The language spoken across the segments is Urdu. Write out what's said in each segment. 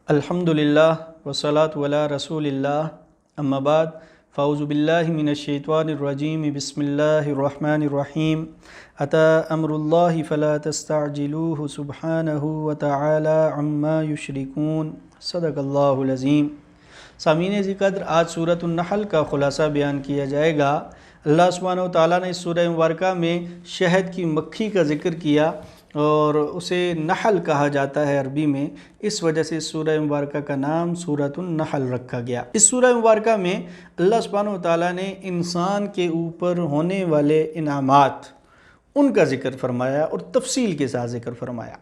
الحمدللہ والصلاة علی رسول اللہ اما بعد فاعوذ باللہ من الشیطان الرجیم بسم اللہ الرحمن الرحیم اتی امر اللہ فلا تستعجلوہ سبحانہ وتعالی عما یشرکون صدق اللہ العظیم۔ سامعین ذی قدر، آج سورۃ النحل کا خلاصہ بیان کیا جائے گا۔ اللہ سبحانہ وتعالیٰ نے اس سورہ مبارکہ میں شہد کی مکھی کا ذکر کیا اور اسے نحل کہا جاتا ہے عربی میں، اس وجہ سے سورہ مبارکہ کا نام سورۃ النحل رکھا گیا۔ اس سورہ مبارکہ میں اللہ سبحانہ وتعالیٰ نے انسان کے اوپر ہونے والے انعامات، ان کا ذکر فرمایا اور تفصیل کے ساتھ ذکر فرمایا،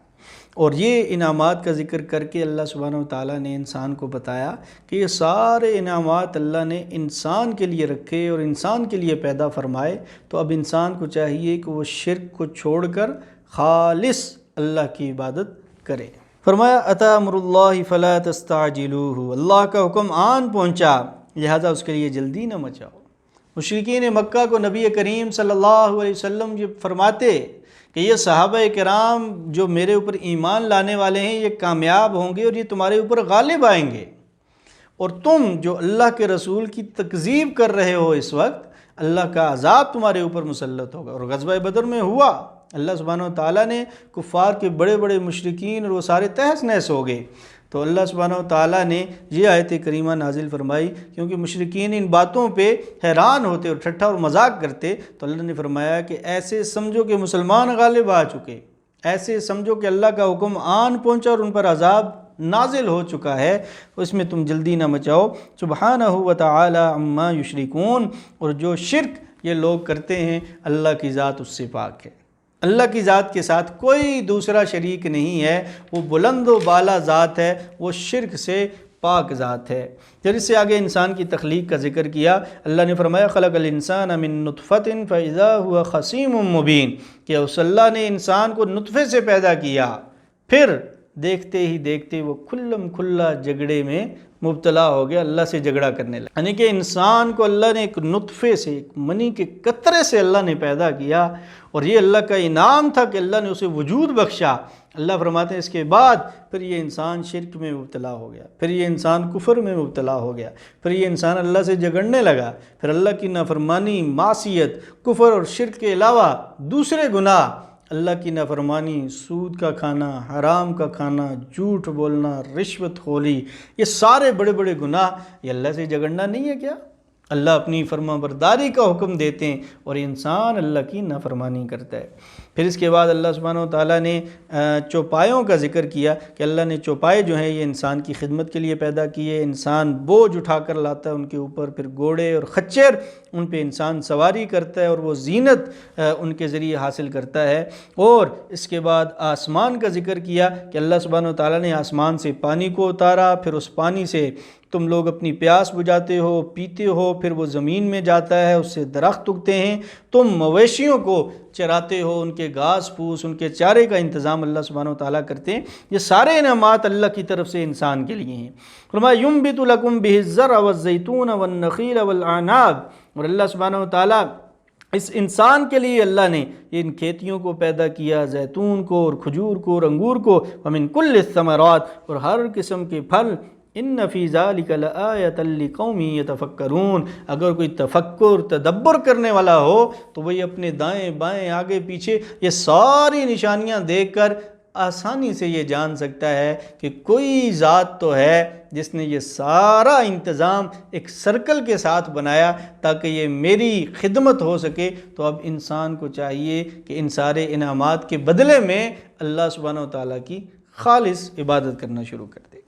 اور یہ انعامات کا ذکر کر کے اللہ سبحانہ وتعالیٰ نے انسان کو بتایا کہ یہ سارے انعامات اللہ نے انسان کے لیے رکھے اور انسان کے لیے پیدا فرمائے، تو اب انسان کو چاہیے کہ وہ شرک کو چھوڑ کر خالص اللہ کی عبادت کرے۔ فرمایا اتی امر اللہ فلا تستعجلوہ، اللہ کا حکم آن پہنچا لہذا اس کے لیے جلدی نہ مچاؤ۔ مشرکین مکہ کو نبی کریم صلی اللہ علیہ وسلم یہ فرماتے کہ یہ صحابہ کرام جو میرے اوپر ایمان لانے والے ہیں یہ کامیاب ہوں گے اور یہ تمہارے اوپر غالب آئیں گے، اور تم جو اللہ کے رسول کی تکذیب کر رہے ہو اس وقت اللہ کا عذاب تمہارے اوپر مسلط ہوگا۔ اور غزوہ بدر میں ہوا، اللہ سبحانہ وتعالیٰ نے کفار کے بڑے بڑے مشرکین اور وہ سارے تہس نہس ہو گئے، تو اللہ سبحانہ وتعالیٰ نے یہ آیت کریمہ نازل فرمائی، کیونکہ مشرکین ان باتوں پہ حیران ہوتے اور ٹھٹھا اور مذاق کرتے، تو اللہ نے فرمایا کہ ایسے سمجھو کہ مسلمان غالب آ چکے، ایسے سمجھو کہ اللہ کا حکم آن پہنچا اور ان پر عذاب نازل ہو چکا ہے، اس میں تم جلدی نہ مچاؤ۔ سبحانہ وتعالی عما یشرکون، اور جو شرک یہ لوگ کرتے ہیں اللہ کی ذات اس سے پاک ہے، اللہ کی ذات کے ساتھ کوئی دوسرا شریک نہیں ہے، وہ بلند و بالا ذات ہے، وہ شرک سے پاک ذات ہے۔ پھر اس سے آگے انسان کی تخلیق کا ذکر کیا، اللہ نے فرمایا خلق الانسان من نطفۃ فاذا هو خصیم مبین، کہ اس اللہ نے انسان کو نطفے سے پیدا کیا، پھر دیکھتے ہی دیکھتے وہ کھلم کھلا جھگڑے میں مبتلا ہو گیا، اللہ سے جھگڑا کرنے لگا۔ یعنی کہ انسان کو اللہ نے ایک نطفے سے، ایک منی کے قطرے سے اللہ نے پیدا کیا، اور یہ اللہ کا انعام تھا کہ اللہ نے اسے وجود بخشا۔ اللہ فرماتے ہیں اس کے بعد پھر یہ انسان شرک میں مبتلا ہو گیا، پھر یہ انسان کفر میں مبتلا ہو گیا، پھر یہ انسان اللہ سے جھگڑنے لگا، پھر اللہ کی نافرمانی، معصیت، کفر اور شرک کے علاوہ دوسرے گناہ، اللہ کی نافرمانی، سود کا کھانا، حرام کا کھانا، جھوٹ بولنا، رشوت خوری، یہ سارے بڑے بڑے گناہ، یہ اللہ سے جھگڑنا نہیں ہے کیا؟ اللہ اپنی فرما برداری کا حکم دیتے ہیں اور انسان اللہ کی نافرمانی کرتا ہے۔ پھر اس کے بعد اللہ سبحانہ وتعالیٰ نے چوپایوں کا ذکر کیا کہ اللہ نے چوپائے جو ہیں یہ انسان کی خدمت کے لیے پیدا کیے، انسان بوجھ اٹھا کر لاتا ہے ان کے اوپر، پھر گھوڑے اور خچر ان پہ انسان سواری کرتا ہے اور وہ زینت ان کے ذریعے حاصل کرتا ہے۔ اور اس کے بعد آسمان کا ذکر کیا کہ اللہ سبحانہ وتعالیٰ نے آسمان سے پانی کو اتارا، پھر اس پانی سے تم لوگ اپنی پیاس بجھاتے ہو، پیتے ہو، پھر وہ زمین میں جاتا ہے، اس سے درخت اگتے ہیں، تم مویشیوں کو چراتے ہو، ان کے گھاس پھوس، ان کے چارے کا انتظام اللہ سبحانہ وتعالیٰ کرتے ہیں۔ یہ سارے انعامات اللہ کی طرف سے انسان کے لیے ہیں۔ فرمایا ينبت لكم به الزرع والزيتون والنخيل والاعناب، اور اللہ سبحانہ وتعالیٰ اس انسان کے لیے اللہ نے ان کھیتیوں کو پیدا کیا، زیتون کو اور کھجور کو اور انگور کو، ومن كل الثمرات، اور ہر قسم کے پھل، ان فی ذلک لآیۃ لقوم یتفکرون، اگر کوئی تفکر تدبر کرنے والا ہو تو وہی اپنے دائیں بائیں آگے پیچھے یہ ساری نشانیاں دیکھ کر آسانی سے یہ جان سکتا ہے کہ کوئی ذات تو ہے جس نے یہ سارا انتظام ایک سرکل کے ساتھ بنایا تاکہ یہ میری خدمت ہو سکے۔ تو اب انسان کو چاہیے کہ ان سارے انعامات کے بدلے میں اللہ سبحانہ وتعالیٰ کی خالص عبادت کرنا شروع کر دے۔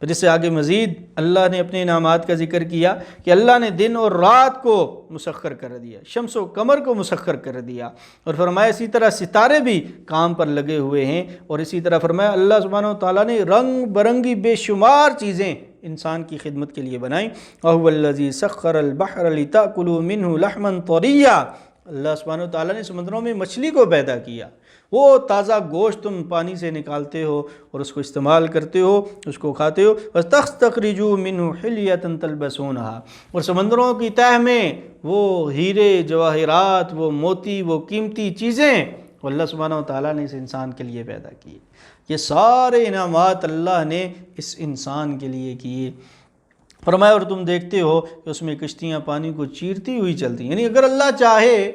پھر اس سے آگے مزید اللہ نے اپنے انعامات کا ذکر کیا کہ اللہ نے دن اور رات کو مسخر کر دیا، شمس و قمر کو مسخر کر دیا، اور فرمایا اسی طرح ستارے بھی کام پر لگے ہوئے ہیں، اور اسی طرح فرمایا اللہ سبحانہ وتعالیٰ نے رنگ برنگی بے شمار چیزیں انسان کی خدمت کے لیے بنائیں۔ وَهُوَ الَّذِي سَخَّرَ الْبَحْرَ لِتَأْكُلُوا مِنْهُ لَحْمًا طَرِيًّا، اللہ سبحانہ وتعالیٰ نے سمندروں میں مچھلی کو پیدا کیا، وہ تازہ گوشت تم پانی سے نکالتے ہو اور اس کو استعمال کرتے ہو، اس کو کھاتے ہو۔ وَتَسْتَخْرِجُوا مِنْهُ حِلْيَةً تَلْبَسُونَهَا، اور سمندروں کی تہہ میں وہ ہیرے جواہرات، وہ موتی، وہ قیمتی چیزیں اللہ سبحانہ وتعالیٰ نے اس انسان کے لیے پیدا کی۔ یہ سارے انعامات اللہ نے اس انسان کے لیے کیے۔ فرمایا اور تم دیکھتے ہو کہ اس میں کشتیاں پانی کو چیرتی ہوئی چلتی ہیں، یعنی اگر اللہ چاہے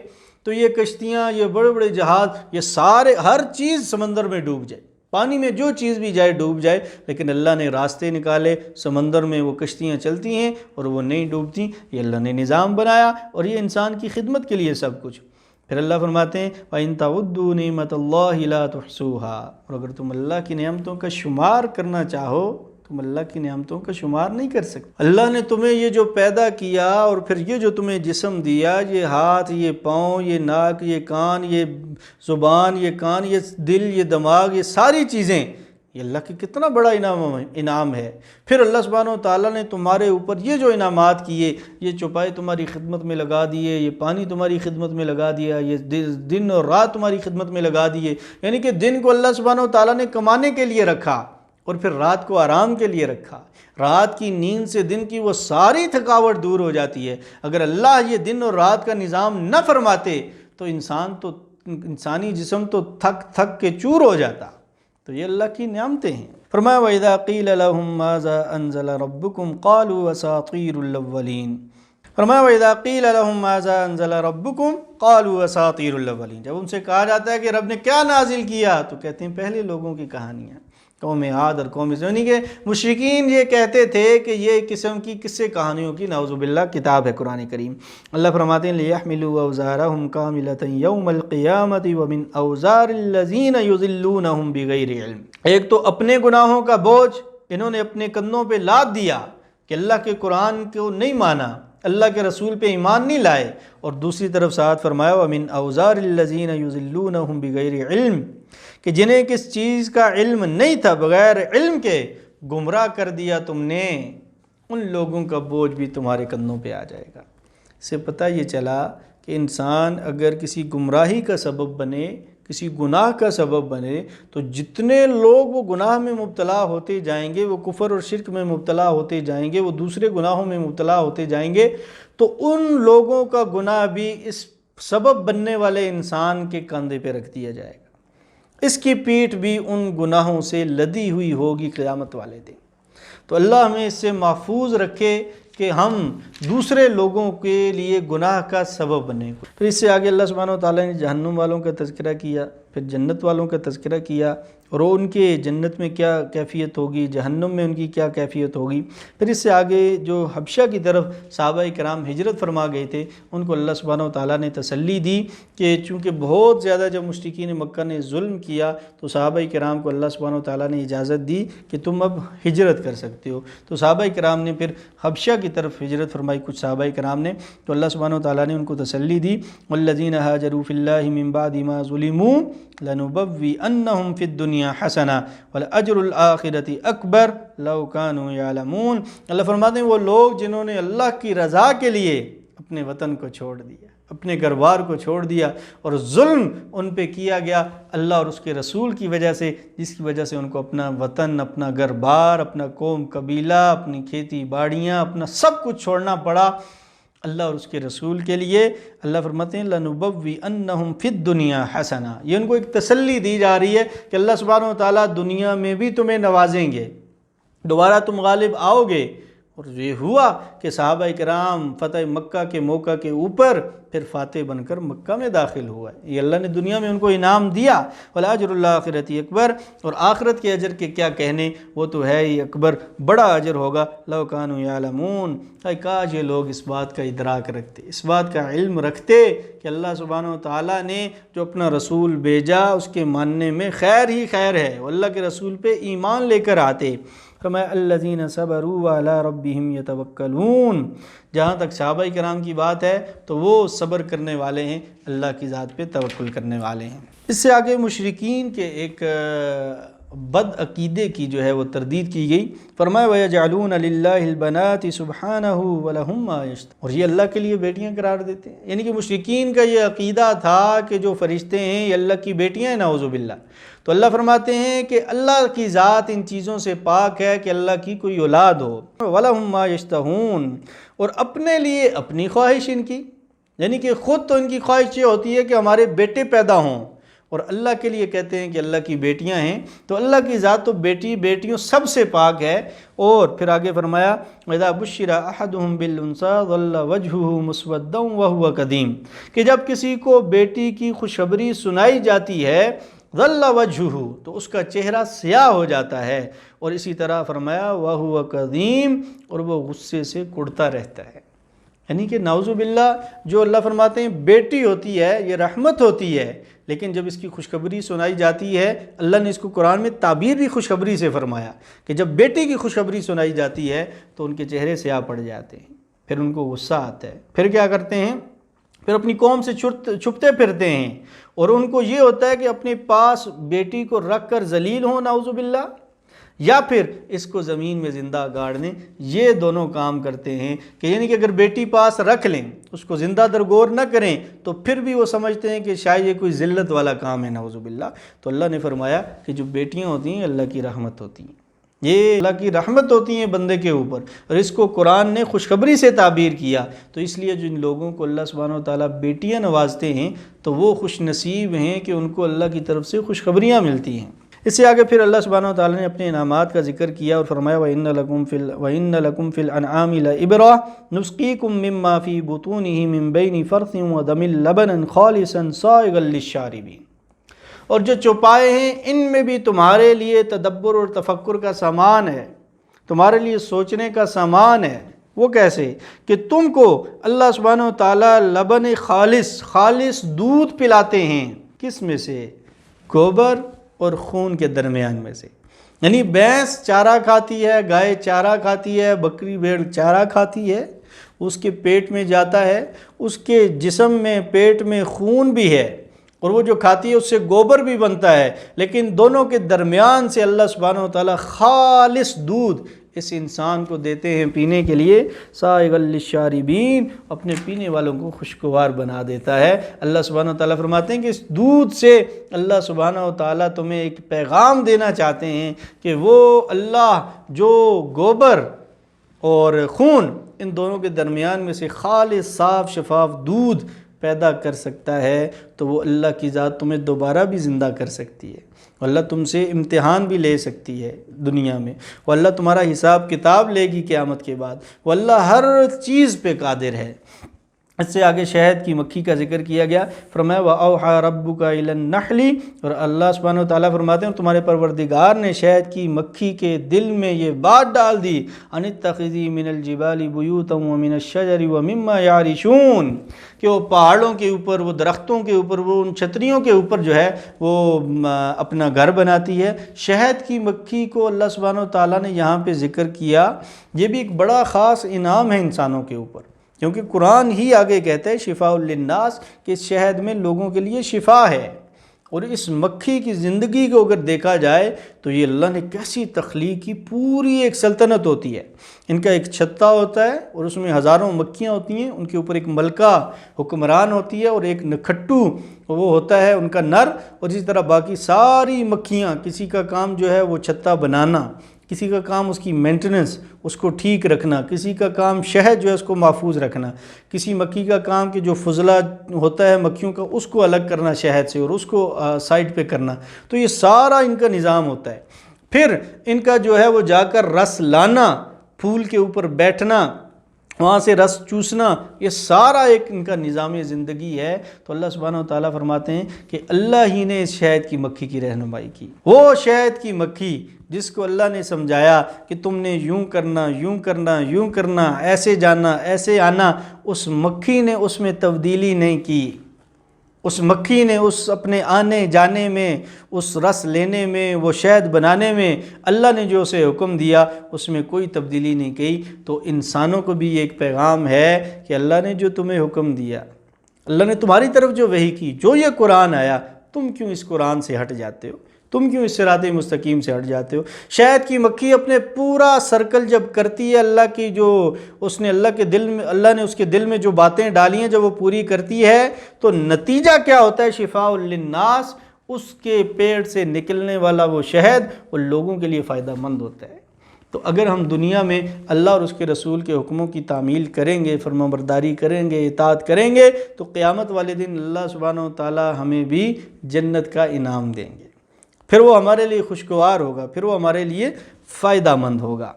تو یہ کشتیاں، یہ بڑے بڑے جہاز، یہ سارے ہر چیز سمندر میں ڈوب جائے، پانی میں جو چیز بھی جائے ڈوب جائے، لیکن اللہ نے راستے نکالے، سمندر میں وہ کشتیاں چلتی ہیں اور وہ نہیں ڈوبتی۔ یہ اللہ نے نظام بنایا اور یہ انسان کی خدمت کے لیے سب کچھ۔ پھر اللہ فرماتے ہیں وَإِن تَعُدُّوا نِعْمَةَ اللَّهِ لَا تُحْصُوهَا، اور اگر تم اللہ کی نعمتوں کا شمار کرنا چاہو، تم اللہ کی نعمتوں کا شمار نہیں کر سکتے۔ اللہ نے تمہیں یہ جو پیدا کیا اور پھر یہ جو تمہیں جسم دیا، یہ ہاتھ، یہ پاؤں، یہ ناک، یہ کان، یہ زبان، یہ کان، یہ دل، یہ دماغ، یہ ساری چیزیں، یہ اللہ کی کتنا بڑا انعام ہے۔ پھر اللہ سبحانہ و تعالیٰ نے تمہارے اوپر یہ جو انعامات کیے، یہ چوپائے تمہاری خدمت میں لگا دیے، یہ پانی تمہاری خدمت میں لگا دیا، یہ دن اور رات تمہاری خدمت میں لگا دیے، یعنی کہ دن کو اللہ سبحانہ و تعالیٰ نے کمانے کے لیے رکھا اور پھر رات کو آرام کے لیے رکھا۔ رات کی نیند سے دن کی وہ ساری تھکاوٹ دور ہو جاتی ہے۔ اگر اللہ یہ دن اور رات کا نظام نہ فرماتے تو انسانی جسم تو تھک کے چور ہو جاتا۔ تو یہ اللہ کی نعمتیں ہیں۔ فرمایا وَإِذَا قِيلَ لَهُم مَّاذَا أَنزَلَ رَبُّكُمْ قَالُوا أَسَاطِيرُ الْأَوَّلِينَ۔ فرمایا وَإِذَا قِيلَ لَهُم مَّاذَا أَنزَلَ رَبُّكُمْ قَالُوا أَسَاطِيرُ الْأَوَّلِينَ، جب ان سے کہا جاتا ہے کہ رب نے کیا نازل کیا تو کہتے ہیں پہلے لوگوں کی کہانیاں، قوم عاد اور قوم سمود، یعنی کہ مشرکین یہ کہتے تھے کہ یہ قسم کی قصے کہانیوں کی نعوذ باللہ کتاب ہے قرآن کریم۔ اللہ فرماتے ہیں لِيَحْمِلُوا أَوْزَارَهُمْ كَامِلَةً يَوْمَ الْقِيَامَةِ وَمِنْ أَوْزَارِ الَّذِينَ يُضِلُّونَهُمْ بِغَيْرِ عِلْمٍ۔ ایک تو اپنے گناہوں کا بوجھ انہوں نے اپنے کندھوں پہ لاد دیا کہ اللہ کے قرآن کو نہیں مانا، اللہ کے رسول پہ ایمان نہیں لائے، اور دوسری طرف ساتھ فرمایا وَمِنْ أَوْزَارِ الَّذِينَ يُضِلُّونَهُمْ بِغَيْرِ عِلْمٍ، کہ جنہیں کس چیز کا علم نہیں تھا، بغیر علم کے گمراہ کر دیا تم نے، ان لوگوں کا بوجھ بھی تمہارے کندھوں پہ آ جائے گا۔ اس سے پتہ یہ چلا کہ انسان اگر کسی گمراہی کا سبب بنے، کسی گناہ کا سبب بنے، تو جتنے لوگ وہ گناہ میں مبتلا ہوتے جائیں گے، وہ کفر اور شرک میں مبتلا ہوتے جائیں گے، وہ دوسرے گناہوں میں مبتلا ہوتے جائیں گے، تو ان لوگوں کا گناہ بھی اس سبب بننے والے انسان کے کندھے پہ رکھ دیا جائے گا۔ اس کی پیٹھ بھی ان گناہوں سے لدی ہوئی ہوگی قیامت والے دن۔ تو اللہ ہمیں اس سے محفوظ رکھے کہ ہم دوسرے لوگوں کے لیے گناہ کا سبب بنے۔ پھر اس سے آگے اللہ سبحانہ و تعالیٰ نے جہنم والوں کا تذکرہ کیا، پھر جنت والوں کا تذکرہ کیا، اور ان کے جنت میں کیا کیفیت ہوگی، جہنم میں ان کی کیا کیفیت ہوگی۔ پھر اس سے آگے جو حبشہ کی طرف صحابہ کرام ہجرت فرما گئے تھے، ان کو اللہ سبحانہ و تعالیٰ نے تسلی دی کہ چونکہ بہت زیادہ جب مشرکین مکہ نے ظلم کیا تو صحابہ کرام کو اللہ سبحانہ و تعالیٰ نے اجازت دی کہ تم اب ہجرت کر سکتے ہو۔ تو صحابہ کرام نے پھر حبشہ کی طرف ہجرت فرمائی، کچھ صحابہ کرام نے، تو اللہ سبحانہ و تعالیٰ نے ان کو تسلی دی والذین هاجروا فی اللہ من بعد ما ظلموا لنبوئنہم فی الدنیا حسنہ والاجر الآخرۃ اکبر لو کانوا یعلمون۔ اللہ فرماتے ہیں وہ لوگ جنہوں نے اللہ کی رضا کے لیے اپنے وطن کو چھوڑ دیا، اپنے گھر بار کو چھوڑ دیا، اور ظلم ان پہ کیا گیا اللہ اور اس کے رسول کی وجہ سے، جس کی وجہ سے ان کو اپنا وطن، اپنا گھر بار، اپنا قوم قبیلہ، اپنی کھیتی باڑیاں، اپنا سب کچھ چھوڑنا پڑا اللہ اور اس کے رسول کے لیے۔ اللہ فرماتے ہیں لَنُبَوِّئَنَّهُمْ فِي الدُّنْيَا حَسَنًا، یہ ان کو ایک تسلی دی جا رہی ہے کہ اللہ سبحانہ و تعالیٰ دنیا میں بھی تمہیں نوازیں گے، دوبارہ تم غالب آؤ گے۔ اور یہ ہوا کہ صحابہ کرام فتح مکہ کے موقع کے اوپر پھر فاتح بن کر مکہ میں داخل ہوا ہے۔ یہ اللہ نے دنیا میں ان کو انعام دیا، وَالْأَجْرُ الْآخِرَةِ اکبر، اور آخرت کے اجر کے کیا کہنے، وہ تو ہے ہی اکبر، بڑا اجر ہوگا، لَوْ كَانُوا يَعْلَمُونَ، اے کاش یہ لوگ اس بات کا ادراک رکھتے، اس بات کا علم رکھتے کہ اللہ سبحانہ و تعالیٰ نے جو اپنا رسول بھیجا اس کے ماننے میں خیر ہی خیر ہے، وہ اللہ کے رسول پہ ایمان لے کر آتے۔ فرمایا الذین صبروا وعلی ربہم یتوکلون، جہاں تک صحابہ کرام کی بات ہے تو وہ صبر کرنے والے ہیں، اللہ کی ذات پہ توکل کرنے والے ہیں۔ اس سے آگے مشرکین کے ایک بد عقیدے کی جو ہے وہ تردید کی گئی۔ فرمایا وَيَجْعَلُونَ لِلَّهِ الْبَنَاتِ سُبْحَانَهُ وَلَهُمْ مَا يَشْتَهُونَ، اور یہ اللہ کے لیے بیٹیاں قرار دیتے ہیں، یعنی کہ مشرکین کا یہ عقیدہ تھا کہ جو فرشتے ہیں یہ اللہ کی بیٹیاں ہیں، نعوذ باللہ۔ تو اللہ فرماتے ہیں کہ اللہ کی ذات ان چیزوں سے پاک ہے کہ اللہ کی کوئی اولاد ہو۔ وَلَهُمْ مَا يَشْتَهُونَ، اور اپنے لیے اپنی خواہش ان کی، یعنی کہ خود تو ان کی خواہش یہ ہوتی ہے کہ ہمارے بیٹے پیدا ہوں، اور اللہ کے لیے کہتے ہیں کہ اللہ کی بیٹیاں ہیں، تو اللہ کی ذات تو بیٹیوں سب سے پاک ہے۔ اور پھر آگے فرمایا اذا بشر احدهم بالانثى ظل وجهه مسودا وهو كظيم، کہ جب کسی کو بیٹی کی خوشخبری سنائی جاتی ہے ظل وجهه، تو اس کا چہرہ سیاہ ہو جاتا ہے، اور اسی طرح فرمایا وهو كظيم، اور وہ غصے سے کڑتا رہتا ہے۔ یعنی کہ نعوذ باللہ جو اللہ فرماتے ہیں بیٹی ہوتی ہے یہ رحمت ہوتی ہے، لیکن جب اس کی خوشخبری سنائی جاتی ہے، اللہ نے اس کو قرآن میں تعبیر بھی خوشخبری سے فرمایا کہ جب بیٹی کی خوشخبری سنائی جاتی ہے تو ان کے چہرے سیاہ پڑ جاتے ہیں، پھر ان کو غصہ آتا ہے، پھر کیا کرتے ہیں، پھر اپنی قوم سے چھپتے پھرتے ہیں، اور ان کو یہ ہوتا ہے کہ اپنے پاس بیٹی کو رکھ کر ذلیل ہوں نعوذ باللہ، یا پھر اس کو زمین میں زندہ گاڑ دیں۔ یہ دونوں کام کرتے ہیں کہ یعنی کہ اگر بیٹی پاس رکھ لیں، اس کو زندہ درگور نہ کریں، تو پھر بھی وہ سمجھتے ہیں کہ شاید یہ کوئی ذلت والا کام ہے نعوذ باللہ۔ تو اللہ نے فرمایا کہ جو بیٹیاں ہوتی ہیں اللہ کی رحمت ہوتی ہیں، یہ اللہ کی رحمت ہوتی ہیں بندے کے اوپر، اور اس کو قرآن نے خوشخبری سے تعبیر کیا۔ تو اس لیے جن لوگوں کو اللہ سبحانہ و تعالیٰ بیٹیاں نوازتے ہیں تو وہ خوش نصیب ہیں کہ ان کو اللہ کی طرف سے خوشخبریاں ملتی ہیں۔ اس سے آگے پھر اللہ سبحانہ و تعالیٰ نے اپنے انعامات کا ذکر کیا اور فرمایا وَإِنَّ لَكُمْ فِي الْأَنْعَامِ لَعِبْرَةً نُسْقِيكُم مِّمَّا فِي بُطُونِهِ مِن بَيْنِ فَرْثٍ وَدَمٍ لَبَنًا خَالِصًا سَائِغًا لِّلشَّارِبِينَ، اور جو چوپائے ہیں ان میں بھی تمہارے لیے تدبر اور تفکر کا سامان ہے، تمہارے لیے سوچنے کا سامان ہے۔ وہ کیسے کہ تم کو اللہ سبحانہ و تعالیٰ لبن خالص دودھ پلاتے ہیں، کس میں سے، گوبر اور خون کے درمیان میں سے۔ یعنی بھینس چارہ کھاتی ہے، گائے چارہ کھاتی ہے، بکری بھیڑ چارہ کھاتی ہے، اس کے پیٹ میں جاتا ہے، اس کے جسم میں پیٹ میں خون بھی ہے، اور وہ جو کھاتی ہے اس سے گوبر بھی بنتا ہے، لیکن دونوں کے درمیان سے اللہ سبحانہ و تعالیٰ خالص دودھ اس انسان کو دیتے ہیں پینے کے لیے، سائغا للشاربین، اپنے پینے والوں کو خوشگوار بنا دیتا ہے۔ اللہ سبحانہ و تعالیٰ فرماتے ہیں کہ اس دودھ سے اللہ سبحانہ و تعالیٰ تمہیں ایک پیغام دینا چاہتے ہیں کہ وہ اللہ جو گوبر اور خون ان دونوں کے درمیان میں سے خالص صاف شفاف دودھ پیدا کر سکتا ہے، تو وہ اللہ کی ذات تمہیں دوبارہ بھی زندہ کر سکتی ہے، اللہ تم سے امتحان بھی لے سکتی ہے دنیا میں، وہ اللہ تمہارا حساب کتاب لے گی قیامت کے بعد، وہ اللہ ہر چیز پہ قادر ہے۔ اس سے آگے شہد کی مکھی کا ذکر کیا گیا، فرمایا وَأَوْحَى رَبُّكَ إِلَى النَّحْلِ، اور اللہ سبحانہ و تعالیٰ فرماتے ہیں تمہارے پروردگار نے شہد کی مکھی کے دل میں یہ بات ڈال دی، أَنِ اتَّخِذِي مِنَ الْجِبَالِ بُيُوتًا وَمِنَ الشَّجَرِ وَمِمَّا يَعْرِشُونَ، کہ وہ پہاڑوں کے اوپر، وہ درختوں کے اوپر، وہ ان چھتریوں کے اوپر جو ہے وہ اپنا گھر بناتی ہے۔ شہد کی مکھی کو اللہ سبحانہ و تعالیٰ نے یہاں پہ ذکر کیا، یہ بھی ایک بڑا خاص انعام ہے انسانوں کے اوپر، کیونکہ قرآن ہی آگے کہتا ہے شفاء للناس، کہ اس شہد میں لوگوں کے لیے شفا ہے۔ اور اس مکھی کی زندگی کو اگر دیکھا جائے تو یہ اللہ نے کیسی تخلیق کی، پوری ایک سلطنت ہوتی ہے، ان کا ایک چھتا ہوتا ہے اور اس میں ہزاروں مکھیاں ہوتی ہیں، ان کے اوپر ایک ملکہ حکمران ہوتی ہے اور ایک نکھٹو وہ ہوتا ہے ان کا نر، اور اسی طرح باقی ساری مکھیاں، کسی کا کام جو ہے وہ چھتا بنانا، کسی کا کام اس کی مینٹننس، اس کو ٹھیک رکھنا، کسی کا کام شہد جو ہے اس کو محفوظ رکھنا، کسی مکھی کا کام کہ جو فضلہ ہوتا ہے مکھیوں کا اس کو الگ کرنا شہد سے اور اس کو سائڈ پہ کرنا، تو یہ سارا ان کا نظام ہوتا ہے۔ پھر ان کا جو ہے وہ جا کر رس لانا، پھول کے اوپر بیٹھنا، وہاں سے رس چوسنا، یہ سارا ایک ان کا نظام زندگی ہے۔ تو اللہ سبحانہ و تعالیٰ فرماتے ہیں کہ اللہ ہی نے اس شہد کی مکھی کی رہنمائی کی، وہ شہد کی مکھی جس کو اللہ نے سمجھایا کہ تم نے یوں کرنا، یوں کرنا، یوں کرنا، ایسے جانا، ایسے آنا، اس مکھی نے اس میں تبدیلی نہیں کی، اس مکھی نے اس اپنے آنے جانے میں، اس رس لینے میں، وہ شہد بنانے میں اللہ نے جو اسے حکم دیا اس میں کوئی تبدیلی نہیں کی۔ تو انسانوں کو بھی یہ ایک پیغام ہے کہ اللہ نے جو تمہیں حکم دیا، اللہ نے تمہاری طرف جو وحی کی، جو یہ قرآن آیا، تم کیوں اس قرآن سے ہٹ جاتے ہو، تم کیوں اس صراط مستقیم سے ہٹ جاتے ہو؟ شہد کی مکھی اپنے پورا سرکل جب کرتی ہے، اللہ کی جو اس نے اللہ کے دل میں، اللہ نے اس کے دل میں جو باتیں ڈالی ہیں جب وہ پوری کرتی ہے تو نتیجہ کیا ہوتا ہے؟ شفاء للناس، اس کے پیٹ سے نکلنے والا وہ شہد وہ لوگوں کے لیے فائدہ مند ہوتا ہے۔ تو اگر ہم دنیا میں اللہ اور اس کے رسول کے حکموں کی تعمیل کریں گے، فرمانبرداری کریں گے، اطاعت کریں گے، تو قیامت والے دن اللہ سبحانہ و تعالی ہمیں بھی جنت کا انعام دیں گے، پھر وہ ہمارے لیے خوشگوار ہوگا، پھر وہ ہمارے لیے فائدہ مند ہوگا۔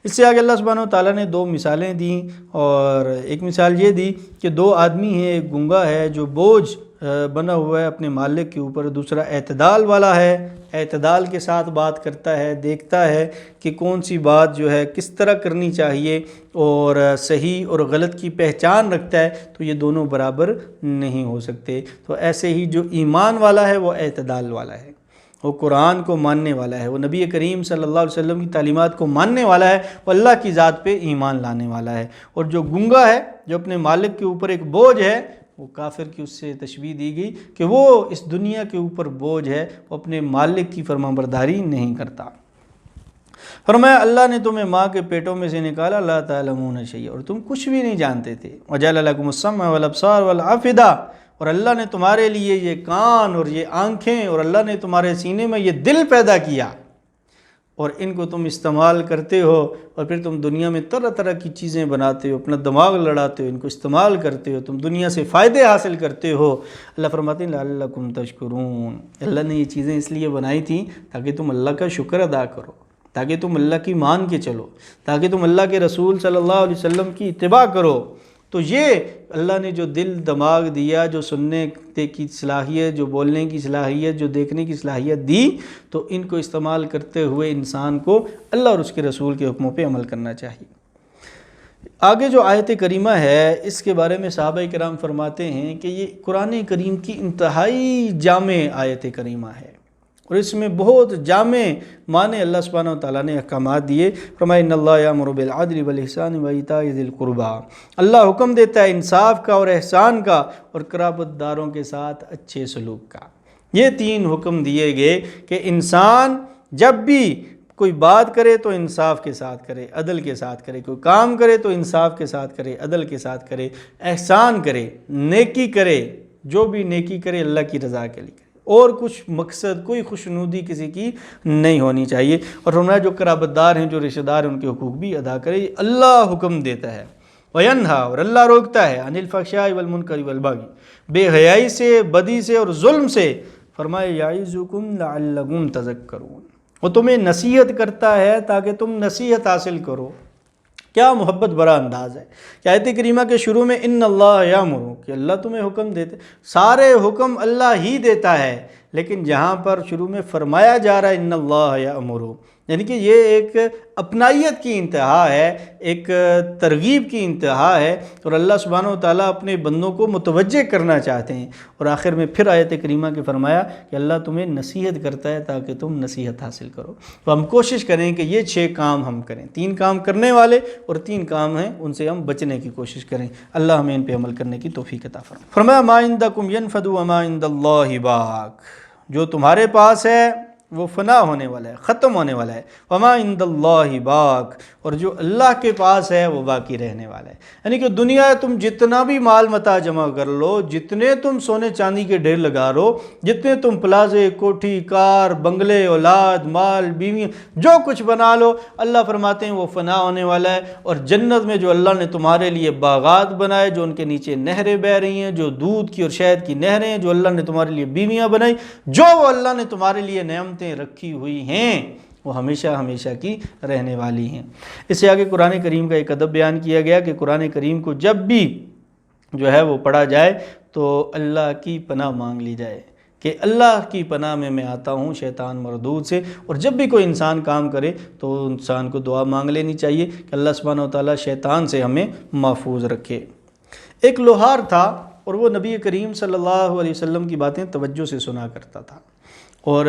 اس سے آگے اللہ سبحانہ و تعالیٰ نے دو مثالیں دیں، اور ایک مثال یہ دی کہ دو آدمی ہیں، ایک گنگا ہے جو بوجھ بنا ہوا ہے اپنے مالک کے اوپر، دوسرا اعتدال والا ہے، اعتدال کے ساتھ بات کرتا ہے، دیکھتا ہے کہ کون سی بات جو ہے کس طرح کرنی چاہیے، اور صحیح اور غلط کی پہچان رکھتا ہے، تو یہ دونوں برابر نہیں ہو سکتے۔ تو ایسے ہی جو ایمان والا ہے وہ اعتدال والا ہے، وہ قرآن کو ماننے والا ہے، وہ نبی کریم صلی اللہ علیہ وسلم کی تعلیمات کو ماننے والا ہے، وہ اللہ کی ذات پہ ایمان لانے والا ہے۔ اور جو گنگا ہے، جو اپنے مالک کے اوپر ایک بوجھ ہے، وہ کافر کی اس سے تشبیہ دی گئی کہ وہ اس دنیا کے اوپر بوجھ ہے، وہ اپنے مالک کی فرمانبرداری نہیں کرتا۔ فرمایا اللہ نے تمہیں ماں کے پیٹوں میں سے نکالا، لا تعلمون شیئا، اور تم کچھ بھی نہیں جانتے تھے، وجعل لکم السمع والابصار والافئدہ، اور اللہ نے تمہارے لیے یہ کان اور یہ آنکھیں، اور اللہ نے تمہارے سینے میں یہ دل پیدا کیا، اور ان کو تم استعمال کرتے ہو، اور پھر تم دنیا میں طرح طرح کی چیزیں بناتے ہو، اپنا دماغ لڑاتے ہو، ان کو استعمال کرتے ہو، تم دنیا سے فائدے حاصل کرتے ہو۔ اللہ فرماتے ہیں لعلکم تشکرون، اللہ نے یہ چیزیں اس لیے بنائی تھیں تاکہ تم اللہ کا شکر ادا کرو، تاکہ تم اللہ کی مان کے چلو، تاکہ تم اللہ کے رسول صلی اللہ علیہ وسلم کی اتباع کرو۔ تو یہ اللہ نے جو دل دماغ دیا، جو سننے کی صلاحیت، جو بولنے کی صلاحیت، جو دیکھنے کی صلاحیت دی، تو ان کو استعمال کرتے ہوئے انسان کو اللہ اور اس کے رسول کے حکموں پہ عمل کرنا چاہیے۔ آگے جو آیت کریمہ ہے، اس کے بارے میں صحابہ کرام فرماتے ہیں کہ یہ قرآن کریم کی انتہائی جامع آیت کریمہ ہے، اور اس میں بہت جامع معنی اللہ سبحانہ و تعالیٰ نے احکامات دیے۔ فرمایا ان اللہ یامر بالعدل والاحسان وایتاء ذی القربی، اللہ حکم دیتا ہے انصاف کا اور احسان کا، اور قرابت داروں کے ساتھ اچھے سلوک کا۔ یہ تین حکم دیے گئے کہ انسان جب بھی کوئی بات کرے تو انصاف کے ساتھ کرے، عدل کے ساتھ کرے، کوئی کام کرے تو انصاف کے ساتھ کرے، عدل کے ساتھ کرے، احسان کرے، نیکی کرے، جو بھی نیکی کرے اللہ کی رضا کے لیے کرے، اور کچھ مقصد، کوئی خوشنودی کسی کی نہیں ہونی چاہیے۔ اور ہمارا جو قرابت دار ہیں، جو رشتہ دار ہیں، ان کے حقوق بھی ادا کرے، اللہ حکم دیتا ہے۔ وَيَنْهَا، اور اللہ روکتا ہے، عَنِ الْفَحْشَاءِ وَالْمُنْكَرِ وَالْبَغْيِ، بے حیائی سے، بدی سے اور ظلم سے۔ فرمایا یعظکم لعلکم تذکرون، وہ تمہیں نصیحت کرتا ہے تاکہ تم نصیحت حاصل کرو۔ کیا محبت برا انداز ہے کہ آیت کریمہ کے شروع میں ان اللہ یامر، کہ اللہ تمہیں حکم دیتے، سارے حکم اللہ ہی دیتا ہے، لیکن جہاں پر شروع میں فرمایا جا رہا ہے ان اللہ یامر، یعنی کہ یہ ایک اپنائیت کی انتہا ہے، ایک ترغیب کی انتہا ہے، اور اللہ سبحانہ و تعالیٰ اپنے بندوں کو متوجہ کرنا چاہتے ہیں۔ اور آخر میں پھر آیت کریمہ کے فرمایا کہ اللہ تمہیں نصیحت کرتا ہے تاکہ تم نصیحت حاصل کرو۔ تو ہم کوشش کریں کہ یہ 6 کام ہم کریں، 3 کام کرنے والے اور 3 کام ہیں ان سے ہم بچنے کی کوشش کریں۔ اللہ ہمیں ان پہ عمل کرنے کی توفیق عطا فرمائے۔ فرمایا ما عندکم ینفد وما عند اللہ باق، جو تمہارے پاس ہے وہ فنا ہونے والا ہے، ختم ہونے والا ہے، وما عند اللہ باق، اور جو اللہ کے پاس ہے وہ باقی رہنے والا ہے۔ یعنی کہ دنیا تم جتنا بھی مال متاع جمع کر لو، جتنے تم سونے چاندی کے ڈھیر لگا لو، جتنے تم پلازے، کوٹھی، کار، بنگلے، اولاد، مال، بیوی، جو کچھ بنا لو، اللہ فرماتے ہیں وہ فنا ہونے والا ہے۔ اور جنت میں جو اللہ نے تمہارے لیے باغات بنائے، جو ان کے نیچے نہریں بہہ رہی ہیں، جو دودھ کی اور شہد کی نہریں ہیں، جو اللہ نے تمہارے لیے بیویاں بنائی، جو وہ اللہ نے تمہارے لیے نعمتیں رکھی ہوئی ہیں، وہ ہمیشہ ہمیشہ کی رہنے والی ہیں۔ اس سے آگے قرآن کریم کا ایک ادب بیان کیا گیا کہ قرآن کریم کو جب بھی جو ہے وہ پڑھا جائے تو اللہ کی پناہ مانگ لی جائے کہ اللہ کی پناہ میں آتا ہوں شیطان مردود سے۔ اور جب بھی کوئی انسان کام کرے تو انسان کو دعا مانگ لینی چاہیے کہ اللہ سبحانہ و تعالیٰ شیطان سے ہمیں محفوظ رکھے۔ ایک لوہار تھا اور وہ نبی کریم صلی اللہ علیہ وسلم کی باتیں توجہ سے سنا کرتا تھا، اور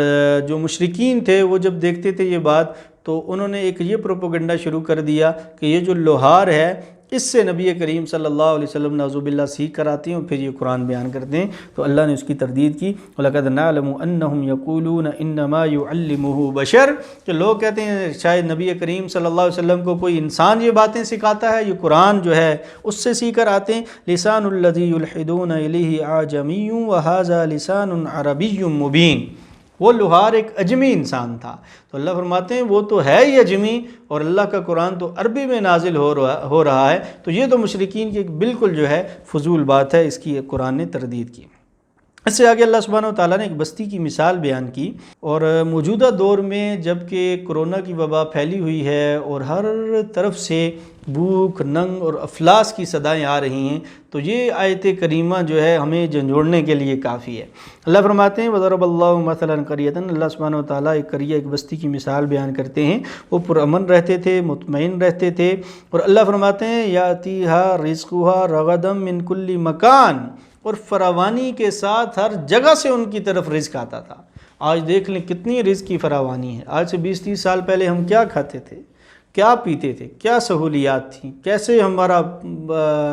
جو مشرکین تھے وہ جب دیکھتے تھے یہ بات تو انہوں نے ایک یہ پروپیگنڈا شروع کر دیا کہ یہ جو لوہار ہے اس سے نبی کریم صلی اللہ علیہ وسلم نعوذ باللہ سیکھ کر آتے ہیں اور پھر یہ قرآن بیان کرتے ہیں۔ تو اللہ نے اس کی تردید کی، وَلَقَدْ نَعْلَمُ أَنَّهُمْ يَقُولُونَ إِنَّمَا يُعَلِّمُهُ بَشَرٌ، کہ لوگ کہتے ہیں شاید نبی کریم صلی اللہ علیہ وسلم کو کوئی انسان یہ باتیں سکھاتا ہے، یہ قرآن جو ہے اس سے سیکھ کر آتے ہیں۔ لِسَانُ الَّذِي يُلْحِدُونَ إِلَيْهِ أَعْجَمِيٌّ وَهَذَا لِسَانٌ عَرَبِيٌّ مُبِينٌ، وہ لوہار ایک اجمی انسان تھا۔ تو اللہ فرماتے ہیں وہ تو ہے ہی اجمی، اور اللہ کا قرآن تو عربی میں نازل ہو رہا ہے، تو یہ تو مشرکین کی ایک بالکل جو ہے فضول بات ہے، اس کی قرآن نے تردید کی۔ اس سے آگے اللہ سبحانہ و تعالیٰ نے ایک بستی کی مثال بیان کی، اور موجودہ دور میں جب کہ کرونا کی وبا پھیلی ہوئی ہے اور ہر طرف سے بھوک، ننگ اور افلاس کی صدائیں آ رہی ہیں، تو یہ آیت کریمہ جو ہے ہمیں جھنجھوڑنے کے لیے کافی ہے۔ اللہ فرماتے ہیں وَضَرَبَ اللَّهُ مَثَلًا قَرْيَةً، اللہ سبحانہ و تعالیٰ ایک قریہ، ایک بستی کی مثال بیان کرتے ہیں، وہ پرامن رہتے تھے، مطمئن رہتے تھے، اور اللہ فرماتے ہیں یَأْتِیہَا رِزْقُهَا رَغَدًا مِّن كُلِّ مَکَانٍ، اور فراوانی کے ساتھ ہر جگہ سے ان کی طرف رزق آتا تھا۔ آج دیکھ لیں کتنی رزق کی فراوانی ہے۔ آج سے 20-30 سال پہلے ہم کیا کھاتے تھے، کیا پیتے تھے، کیا سہولیات تھیں، کیسے ہمارا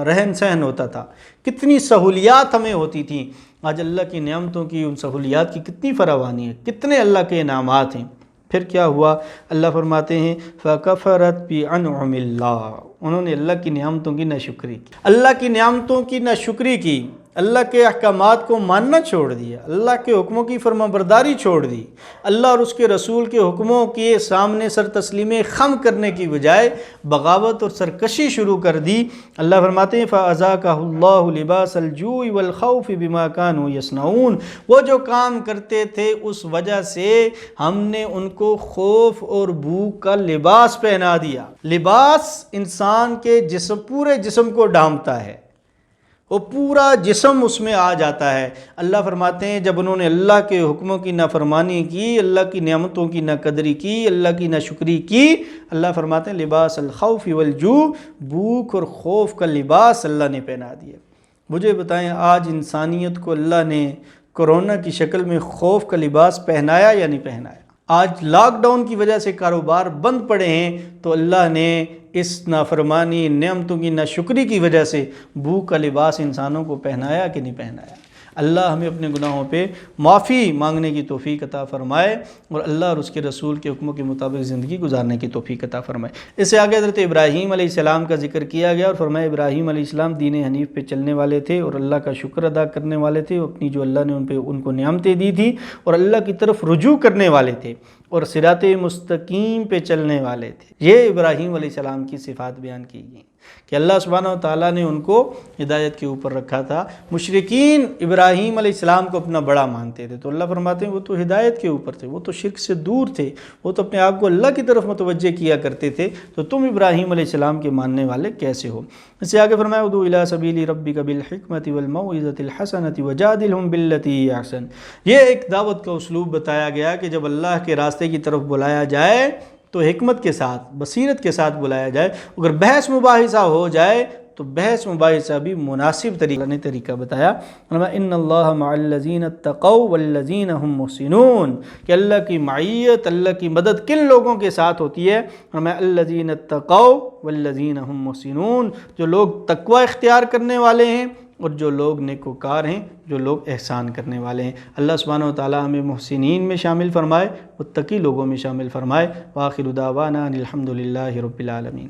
رہن سہن ہوتا تھا، کتنی سہولیات ہمیں ہوتی تھیں۔ آج اللہ کی نعمتوں کی، ان سہولیات کی کتنی فراوانی ہے، کتنے اللہ کے انعامات ہیں۔ پھر کیا ہوا؟ اللہ فرماتے ہیں فَكَفَرَتْ بِأَنْعُمِ اللَّهِ، انہوں نے اللہ کی نعمتوں کی ناشکری کی، اللہ کی نعمتوں کی ناشکری کی، اللہ کے احکامات کو ماننا چھوڑ دیا، اللہ کے حکموں کی فرمانبرداری چھوڑ دی، اللہ اور اس کے رسول کے حکموں کے سامنے سر تسلیم خم کرنے کی بجائے بغاوت اور سرکشی شروع کر دی۔ اللہ فرماتے ہیں فَأَذَاقَهُ اللَّهُ لِبَاسَ الْجُوعِ وَالْخَوْفِ بِمَا كَانُوا يَصْنَعُونَ، وہ جو کام کرتے تھے اس وجہ سے ہم نے ان کو خوف اور بھوک کا لباس پہنا دیا۔ لباس انسان کے جسم، پورے جسم کو ڈھانپتا ہے، وہ پورا جسم اس میں آ جاتا ہے۔ اللہ فرماتے ہیں جب انہوں نے اللہ کے حکموں کی نافرمانی کی، اللہ کی نعمتوں کی ناقدری کی، اللہ کی ناشکری کی، اللہ فرماتے ہیں لباس الخوف والجوع، بھوک اور خوف کا لباس اللہ نے پہنا دیا۔ مجھے بتائیں آج انسانیت کو اللہ نے کرونا کی شکل میں خوف کا لباس پہنایا یا نہیں پہنایا؟ آج لاک ڈاؤن کی وجہ سے کاروبار بند پڑے ہیں، تو اللہ نے اس نافرمانی، نعمتوں کی ناشکری کی وجہ سے بھوک کا لباس انسانوں کو پہنایا کہ نہیں پہنایا؟ اللہ ہمیں اپنے گناہوں پہ معافی مانگنے کی توفیق عطا فرمائے، اور اللہ اور اس کے رسول کے حکموں کے مطابق زندگی گزارنے کی توفیق عطا فرمائے۔ اس سے آگے حضرت ابراہیم علیہ السلام کا ذکر کیا گیا، اور فرمایا ابراہیم علیہ السلام دین حنیف پہ چلنے والے تھے اور اللہ کا شکر ادا کرنے والے تھے، اپنی جو اللہ نے ان کو نعمتیں دی تھیں، اور اللہ کی طرف رجوع کرنے والے تھے، اور صراط مستقیم پہ چلنے والے تھے۔ یہ ابراہیم علیہ السلام کی صفات بیان کی گئی کہ اللہ سبحانہ و تعالیٰ نے ان کو ہدایت کے اوپر رکھا تھا۔ مشرکین ابراہیم علیہ السلام کو اپنا بڑا مانتے تھے، تو اللہ فرماتے ہیں وہ تو ہدایت کے اوپر تھے، وہ تو شرک سے دور تھے، وہ تو اپنے آپ کو اللہ کی طرف متوجہ کیا کرتے تھے، تو تم ابراہیم علیہ السلام کے ماننے والے کیسے ہو؟ اس سے آگے فرمایا ادعو الی سبیل ربک بالحکمۃ والموعظۃ الحسنۃ وجادلہم باللتی ہی احسن۔ یہ ایک دعوت کا اسلوب بتایا گیا کہ جب اللہ کے راستے کی طرف بلایا جائے تو حکمت کے ساتھ، بصیرت کے ساتھ بلایا جائے، اگر بحث مباحثہ ہو جائے تو بحث مباحثہ بھی مناسب طریقہ بتایا۔ ان اللہ مع الذین اتقوا والذین هم محسنون، کہ اللہ کی معیت، اللہ کی مدد کن لوگوں کے ساتھ ہوتی ہے؟ الذین اتقوا والذین هم محسنون، جو لوگ تقوی اختیار کرنے والے ہیں اور جو لوگ نیکوکار ہیں، جو لوگ احسان کرنے والے ہیں۔ اللہ سبحانہ و تعالی ہمیں محسنین میں شامل فرمائے، متقی لوگوں میں شامل فرمائے۔ وآخر دعوانا ان الحمد للہ رب العالمین۔